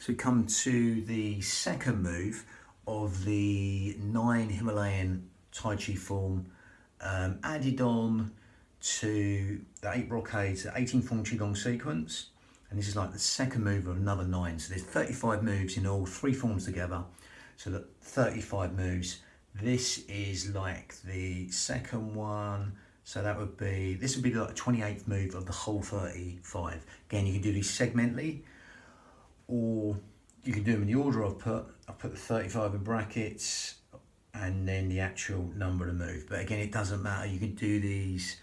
So we come to the second move of the 9 Himalayan Tai Chi form, added on to the 8 brocades, the 18 form qigong sequence. And this is like the second move of another 9. So there's 35 moves in all, 3 forms together. So look, 35 moves. This is like the second one. So that would be, this would be like the 28th move of the whole 35. Again, you can do these segmentally, or you can do them in the order I've put the 35 in brackets and then the actual number of the move. But again, it doesn't matter. You can do these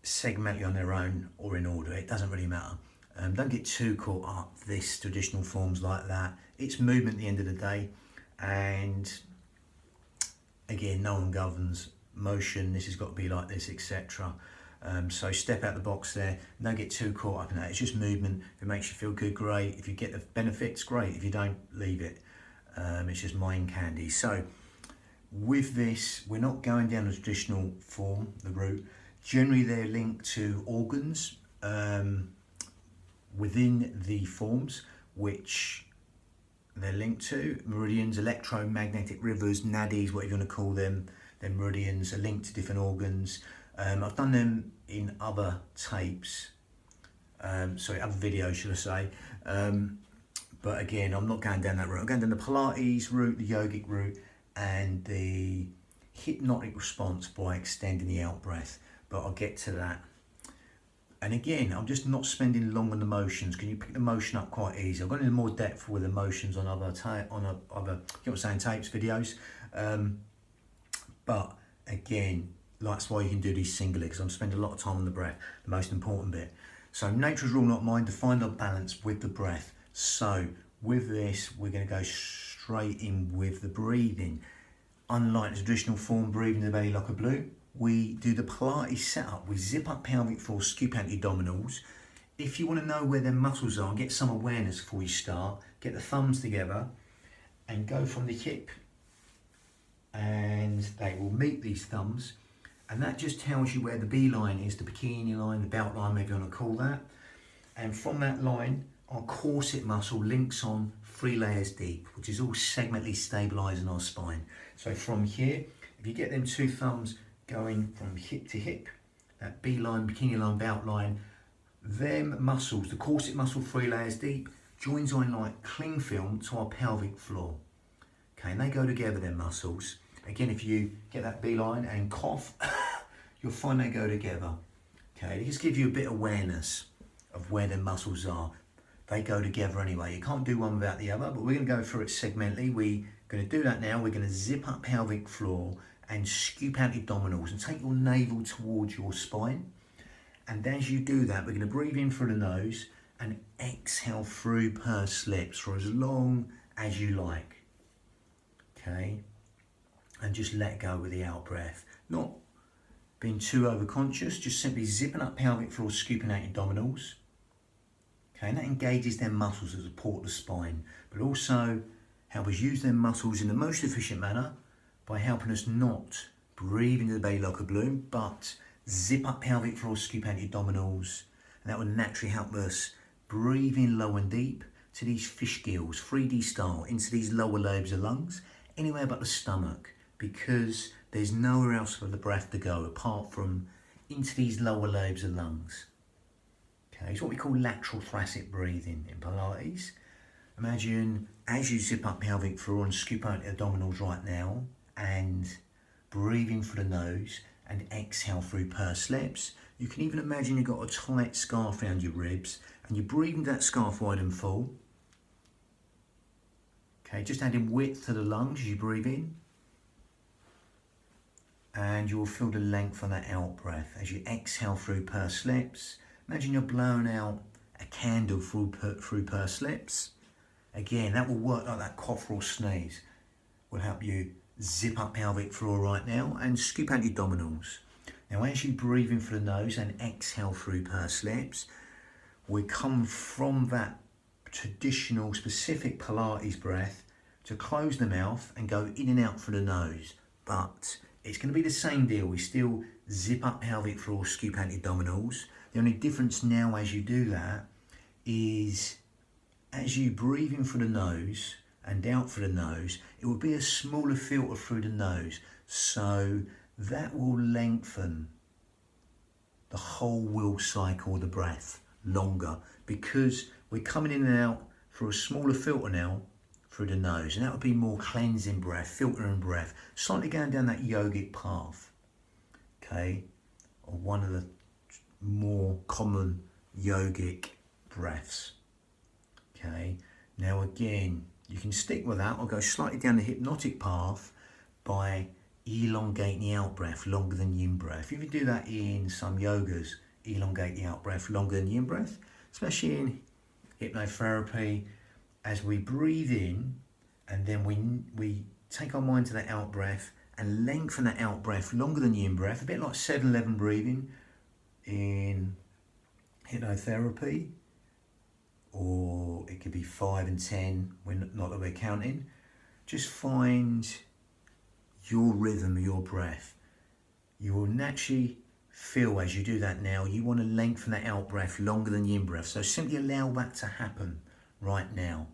segmentally on their own or in order. It doesn't really matter. Don't get too caught up this traditional forms like that. It's movement at the end of the day. And again, no one governs motion. This has got to be like this, etc. So step out the box there. Don't get too caught up in that. It's just movement. If it makes you feel good, great. If you get the benefits, great. If you don't, leave it. It's just mind candy. So with this, we're not going down the traditional form, the route. Generally, they're linked to organs within the forms, which they're linked to. Meridians, electromagnetic rivers, nadis, whatever you want to call them. Then meridians are linked to different organs. I've done them in other tapes, other videos, should I say. But again, I'm not going down that route. I'm going down the Pilates route, the yogic route, and the hypnotic response by extending the out breath. But I'll get to that. And again, I'm just not spending long on the motions. Can you pick the motion up quite easy? I've gone into more depth with the motions on other tapes, videos. But again, that's why you can do these singly, because I'm spending a lot of time on the breath, the most important bit. So nature's rule, not mine, to find our balance with the breath. So with this, we're going to go straight in with the breathing. Unlike the traditional form, breathing the belly like a balloon, we do the Pilates setup. We zip up pelvic floor, scoop out the abdominals. If you want to know where their muscles are and get some awareness before you start, get the thumbs together and go from the hip, and they will meet these thumbs. And that just tells you where the B line is, the bikini line, the belt line, maybe you want to call that. And from that line, our corset muscle links on 3 layers deep, which is all segmentally stabilizing our spine. So from here, if you get them 2 thumbs going from hip to hip, that B line, bikini line, belt line, them muscles, the corset muscle 3 layers deep, joins on like cling film to our pelvic floor. Okay, and they go together, them muscles. Again, if you get that B line and cough, you'll find they go together. Okay, just give you a bit of awareness of where the muscles are. They go together anyway. You can't do one without the other, but we're going to go through it segmentally. We're going to do that now. We're going to zip up pelvic floor and scoop out the abdominals and take your navel towards your spine. And as you do that, we're going to breathe in through the nose and exhale through pursed lips for as long as you like. Okay, and just let go with the out breath. Not being too overconscious, just simply zipping up pelvic floor, scooping out your abdominals. Okay, and that engages their muscles that support the spine, but also help us use their muscles in the most efficient manner by helping us not breathe into the belly like a balloon, but zip up pelvic floor, scoop out your abdominals, and that will naturally help us breathe in low and deep to these fish gills, 3D style, into these lower lobes of lungs, anywhere but the stomach, because there's nowhere else for the breath to go apart from into these lower lobes of lungs. Okay, it's what we call lateral thoracic breathing in Pilates. Imagine as you zip up pelvic floor and scoop out the abdominals right now, and breathing through the nose and exhale through pursed lips. You can even imagine you've got a tight scarf around your ribs and you breathe into that scarf wide and full. Okay, just adding width to the lungs as you breathe in. And you will feel the length on that out breath as you exhale through pursed lips. Imagine you're blowing out a candle through pursed lips. Again, that will work like that cough or sneeze. Will help you zip up pelvic floor right now and scoop out your abdominals. Now as you breathe in through the nose and exhale through pursed lips, we come from that traditional specific Pilates breath to close the mouth and go in and out through the nose. But it's going to be the same deal. We still zip up pelvic floor, scoop out your abdominals. The only difference now as you do that is as you breathe in through the nose and out through the nose, it will be a smaller filter through the nose. So that will lengthen the whole will cycle of the breath longer, because we're coming in and out through a smaller filter now through the nose, and that would be more cleansing breath, filtering breath, slightly going down that yogic path, okay, or one of the more common yogic breaths. Okay, now again, you can stick with that or go slightly down the hypnotic path by elongate the out breath longer than the in breath. If you do that in some yogas, elongate the out breath longer than the in breath, especially in hypnotherapy, as we breathe in and then we take our mind to that out breath and lengthen that out breath longer than the in breath, a bit like 7-11 breathing in hypnotherapy, or it could be 5 and 10 when not that we're counting. Just find your rhythm of your breath. You will naturally feel as you do that now, you want to lengthen that out breath longer than the in breath. So simply allow that to happen right now.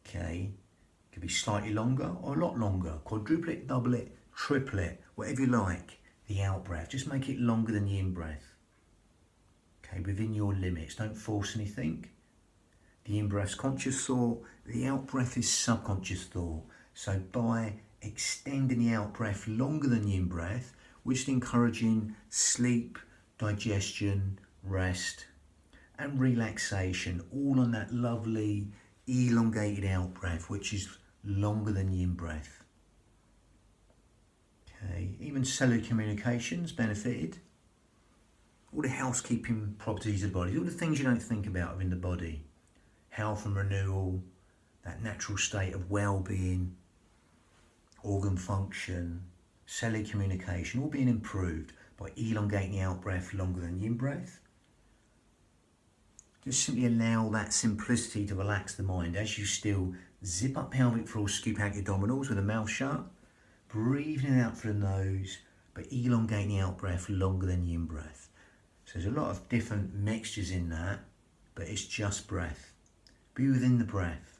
Okay, it could be slightly longer or a lot longer. Quadruple it, double it, triple it, whatever you like. The out breath, just make it longer than the in breath. Okay, within your limits, don't force anything. The in breath's conscious thought, the out breath is subconscious thought. So by extending the out breath longer than the in breath, we're just encouraging sleep, digestion, rest, and relaxation, all on that lovely elongated out breath, which is longer than the in breath. Okay, even cellular communications benefited. All the housekeeping properties of the body, all the things you don't think about within the body. Health and renewal, that natural state of well-being, organ function, cellular communication, all being improved by elongating the out breath longer than the in breath. Just simply allow that simplicity to relax the mind as you still zip up pelvic floor, scoop out your abdominals with the mouth shut, breathing out through the nose, but elongating the out breath longer than the in breath. So there's a lot of different mixtures in that, but it's just breath. Be within the breath,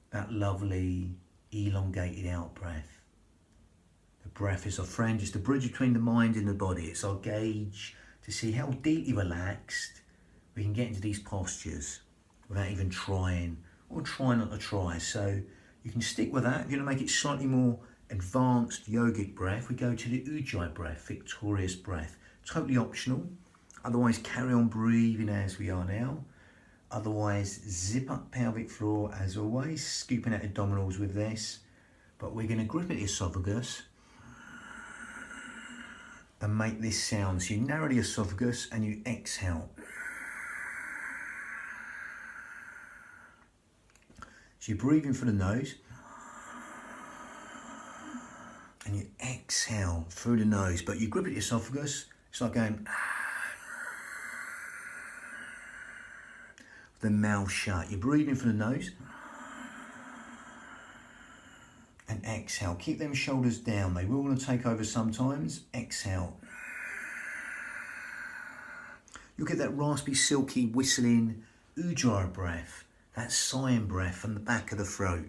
that lovely elongated out breath. The breath is our friend, it's the bridge between the mind and the body. It's our gauge to see how deeply relaxed we can get into these postures without even trying, or try not to try. So you can stick with that. If you're going to make it slightly more advanced yogic breath, we go to the Ujjayi breath, victorious breath. Totally optional. Otherwise, carry on breathing as we are now. Otherwise, zip up pelvic floor as always, scooping out abdominals with this. But we're going to grip at the esophagus and make this sound. So you narrow the esophagus and you exhale. So you breathe in through the nose and you exhale through the nose, but you grip at the esophagus. It's like going the mouth shut. You're breathing through the nose and exhale. Keep them shoulders down. They will want to take over sometimes. Exhale. You'll get that raspy, silky, whistling Ujjayi breath, that sighing breath from the back of the throat.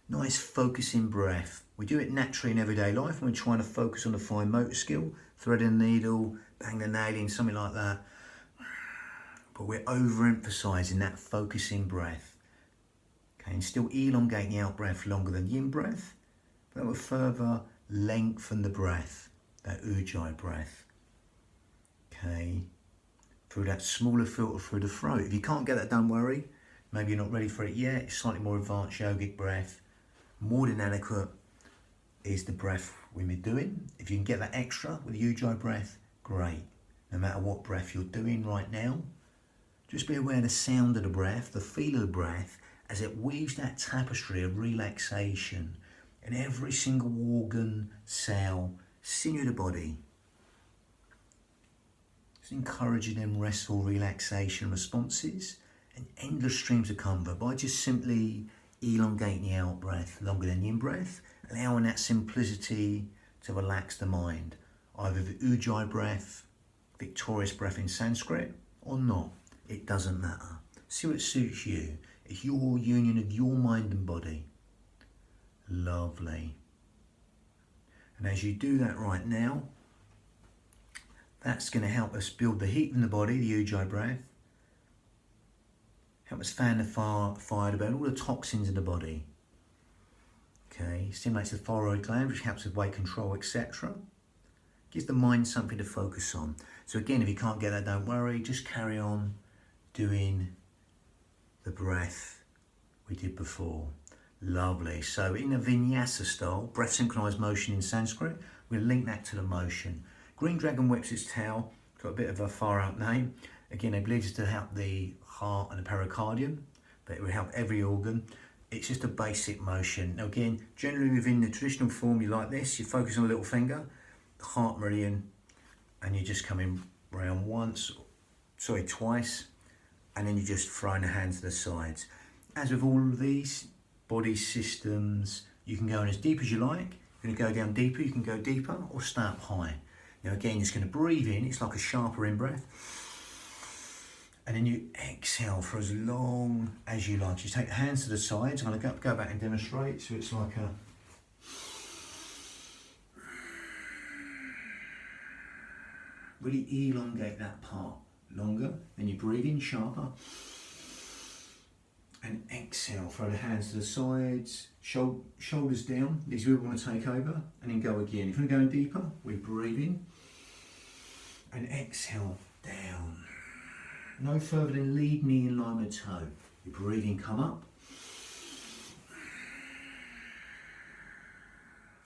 Nice focusing breath. We do it naturally in everyday life when we're trying to focus on a fine motor skill, thread a needle, bang the nail in, something like that. But we're overemphasizing that focusing breath. Okay, and still elongating the out breath longer than the in breath. But that will further lengthen the breath, that Ujjayi breath. Okay, through that smaller filter through the throat. If you can't get that, don't worry. Maybe you're not ready for it yet. It's slightly more advanced yogic breath. More than adequate is the breath we've been doing. If you can get that extra with the Ujjayi breath, great. No matter what breath you're doing right now, just be aware of the sound of the breath, the feel of the breath, as it weaves that tapestry of relaxation in every single organ, cell, sinew of the body. Just encouraging them restful relaxation responses and endless streams of comfort by just simply elongating the out breath longer than the in breath, allowing that simplicity to relax the mind, either the Ujjayi breath, victorious breath in Sanskrit, or not. It doesn't matter. See what suits you. It's your union of your mind and body. Lovely. And as you do that right now, that's going to help us build the heat in the body, the Ujjayi breath. Help us fan the fire to burn all the toxins in the body. Okay, stimulates the thyroid gland, which helps with weight control, etc. Gives the mind something to focus on. So again, if you can't get that, don't worry. Just carry on doing the breath we did before. Lovely. So in a vinyasa style, breath synchronized motion in Sanskrit, we'll link that to the motion. Green dragon whips its tail, got a bit of a far out name. Again, they believe it's to help the heart and the pericardium, but it will help every organ. It's just a basic motion. Now again, generally within the traditional form, you like this, you focus on the little finger, the heart meridian, and you're just coming round twice, and then you're just throwing the hands to the sides. As with all of these body systems, you can go in as deep as you like. You're going to go down deeper, you can go deeper, or stay up high. Now again, you're just going to breathe in, it's like a sharper in-breath. And then you exhale for as long as you like. You take the hands to the sides. I'm going to go back and demonstrate. So it's like a... Really elongate that part longer. Then you breathe in sharper. And exhale, throw the hands to the sides, shoulders down. These we want to take over. And then go again. If we're going deeper, we breathe in. And exhale, down. No further than lead knee in line with toe. Your breathing, come up.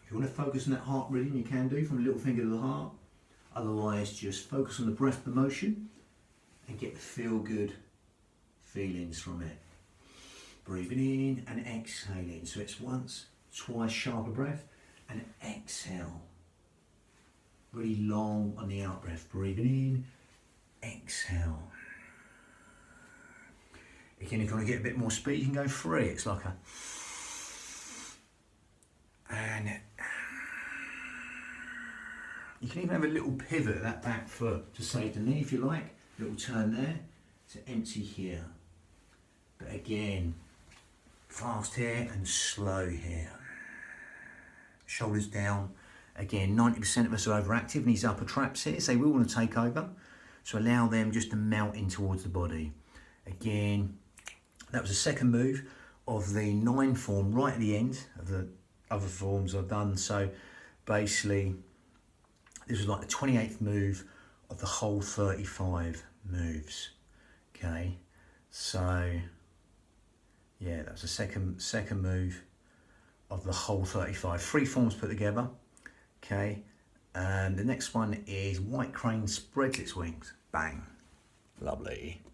If you want to focus on that heart rhythm, you can do from the little finger to the heart. Otherwise, just focus on the breath, the motion, and get the feel-good feelings from it. Breathing in and exhaling. So it's once, twice sharper breath, and exhale. Really long on the out breath. Breathing in, exhale. Again, if you want to get a bit more speed, you can go 3. It's like a... And you can even have a little pivot of that back foot to save the knee if you like. Little turn there to empty here. But again, fast here and slow here. Shoulders down. Again, 90% of us are overactive in these upper traps here, so we want to take over. So allow them just to melt in towards the body. Again, that was the second move of the 9 form right at the end of the other forms I've done. So basically, this was like the 28th move of the whole 35 moves. Okay, so yeah, that was the second move of the whole 35. 3 forms put together. Okay, and the next one is white crane spreads its wings. Bang. Lovely.